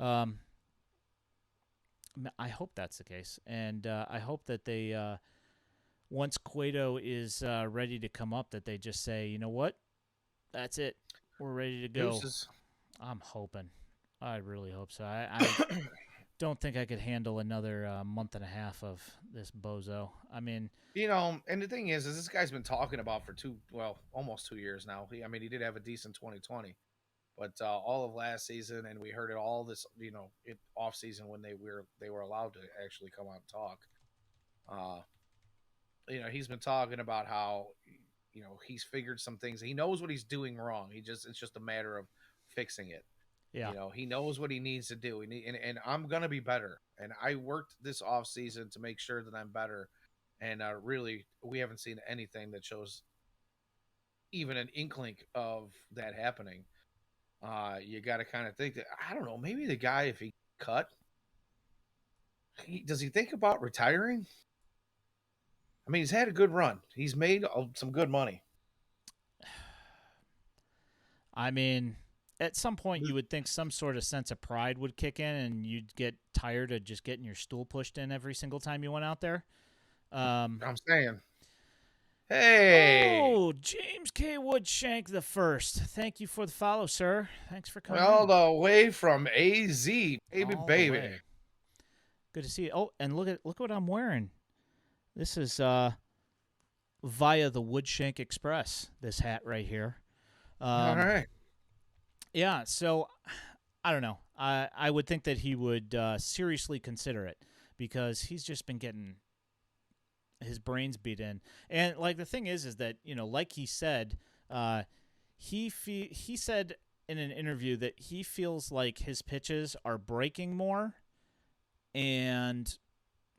Um, I hope that's the case, and I hope that they once Cueto is ready to come up, that they just say, you know what, that's it, we're ready to go. Deuces. I'm hoping. I really hope so. I don't think I could handle another month and a half of this bozo. I mean, And the thing is this guy's been talking about for almost 2 years now. He did have a decent 2020, but all of last season, and we heard it all this, off season when they were allowed to actually come out and talk. Uh, he's been talking about how he's figured some things. He knows what he's doing wrong. It's just a matter of fixing it. yeah, He knows what he needs to do. And I'm gonna be better. And I worked this off season to make sure that I'm better. And really, we haven't seen anything that shows even an inkling of that happening. You got to kind of think that I don't know. Maybe the guy, if he cut, does he think about retiring? I mean, he's had a good run. He's made some good money. I mean, at some point you would think some sort of sense of pride would kick in, and you'd get tired of just getting your stool pushed in every single time you went out there. Um, I'm saying, hey, oh, James K. Woodshank the first. Thank you for the follow, sir. Thanks for coming all in. the way from AZ, baby, All the baby. way. Good to see you. Oh, and look what I'm wearing. This is via the Woodshank Express. This hat right here. All Um, right. yeah. So I don't know. I would think that he would seriously consider it because he's just been getting his brains beat in. And like the thing is that like he said, he said in an interview that he feels like his pitches are breaking more and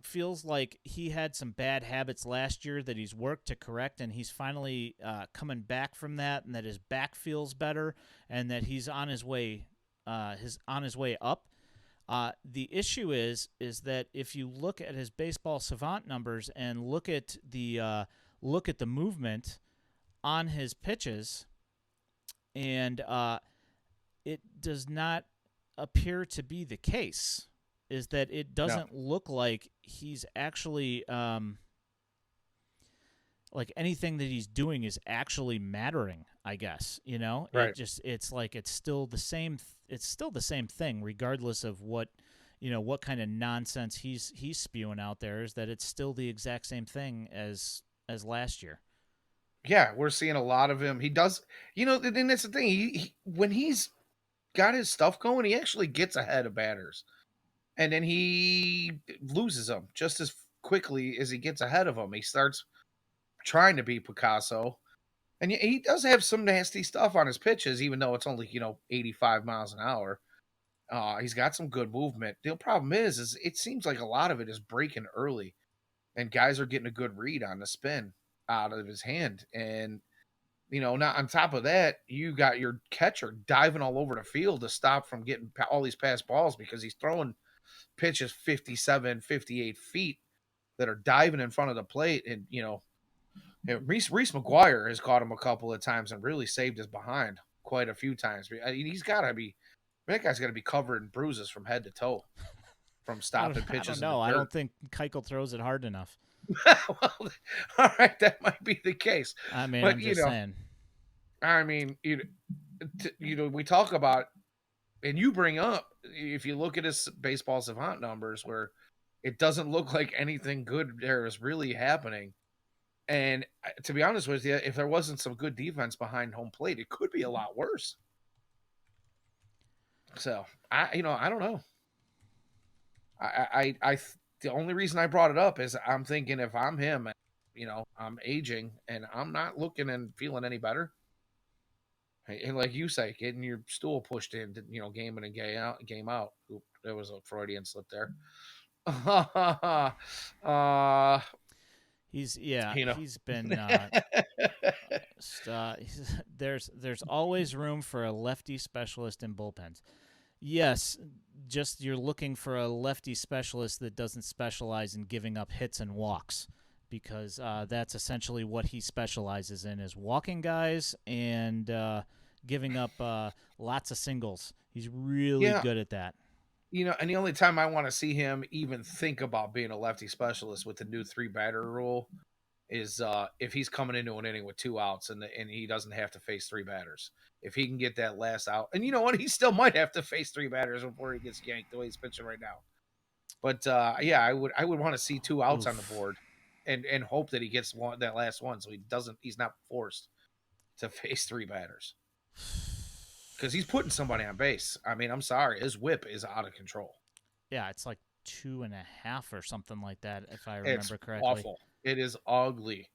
feels like he had some bad habits last year that he's worked to correct, and he's finally coming back from that, and that his back feels better, and that he's on his way, up. The issue is that if you look at his baseball savant numbers and look at the movement on his pitches, and it does not appear to be the case. Is that it No. doesn't look like he's actually like anything that he's doing is actually mattering. I guess Right. it's like it's still the same. It's still the same thing, regardless of what kind of nonsense he's spewing out there. Is that it's still the exact same thing as last year. Yeah, we're seeing a lot of him. He does, and that's the thing. When he's got his stuff going, he actually gets ahead of batters, and then he loses them just as quickly as he gets ahead of them. He starts trying to be Picasso, and he does have some nasty stuff on his pitches, even though it's only 85 miles an hour. He's got some good movement. The problem is it seems like a lot of it is breaking early, and guys are getting a good read on the spin out of his hand. And now on top of that, you got your catcher diving all over the field to stop from getting all these pass balls because he's throwing pitches 57, 58 feet that are diving in front of the plate. And Reese McGuire has caught him a couple of times and really saved his behind quite a few times. He's got to be that guy's got to be covered in bruises from head to toe from stopping I don't pitches in the know. I dirt. don't think Keuchel throws it hard enough. Well, all right, that might be the case, I mean, but I'm just saying. I mean, we talk about, and you bring up, if you look at his baseball savant numbers, where it doesn't look like anything good there is really happening. And to be honest with you, if there wasn't some good defense behind home plate, it could be a lot worse. So I don't know. The only reason I brought it up is I'm thinking if I'm him, I'm aging and I'm not looking and feeling any better. And like you say, getting your stool pushed in, game in and game out. Oop, there was a Freudian slip there. uh, He's you know, he's been there's always room for a lefty specialist in bullpens. Yes, just you're looking for a lefty specialist that doesn't specialize in giving up hits and walks, because that's essentially what he specializes in, is walking guys and giving up lots of singles. He's really yeah, good at that. And the only time I want to see him even think about being a lefty specialist with the new three batter rule is if he's coming into an inning with two outs and he doesn't have to face three batters. If he can get that last out, and you know what, he still might have to face three batters before he gets yanked the way he's pitching right now. But yeah, I would want to see two outs on the Oof. board, and hope that he gets that last one, so he's not forced to face three batters because he's putting somebody on base. I mean, I'm sorry, his whip is out of control. Yeah, it's like 2.5 or something like that, if I It's remember correctly. awful. It is ugly.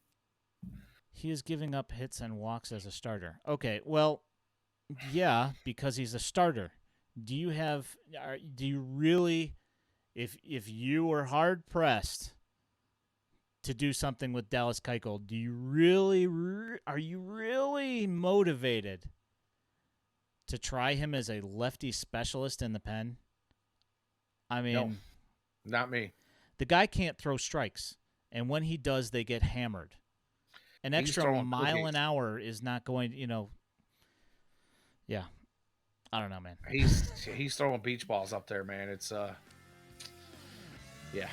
He is giving up hits and walks as a starter. Okay, well, yeah, because he's a starter. Do you really, if you were hard pressed to do something with Dallas Keuchel, are you really motivated to try him as a lefty specialist in the pen? I No, mean, not me. the guy can't throw strikes, and when he does, they get hammered. An He's extra throwing mile an cookies. hour is not going, yeah. I don't know, man. He's throwing beach balls up there, man. It's yeah.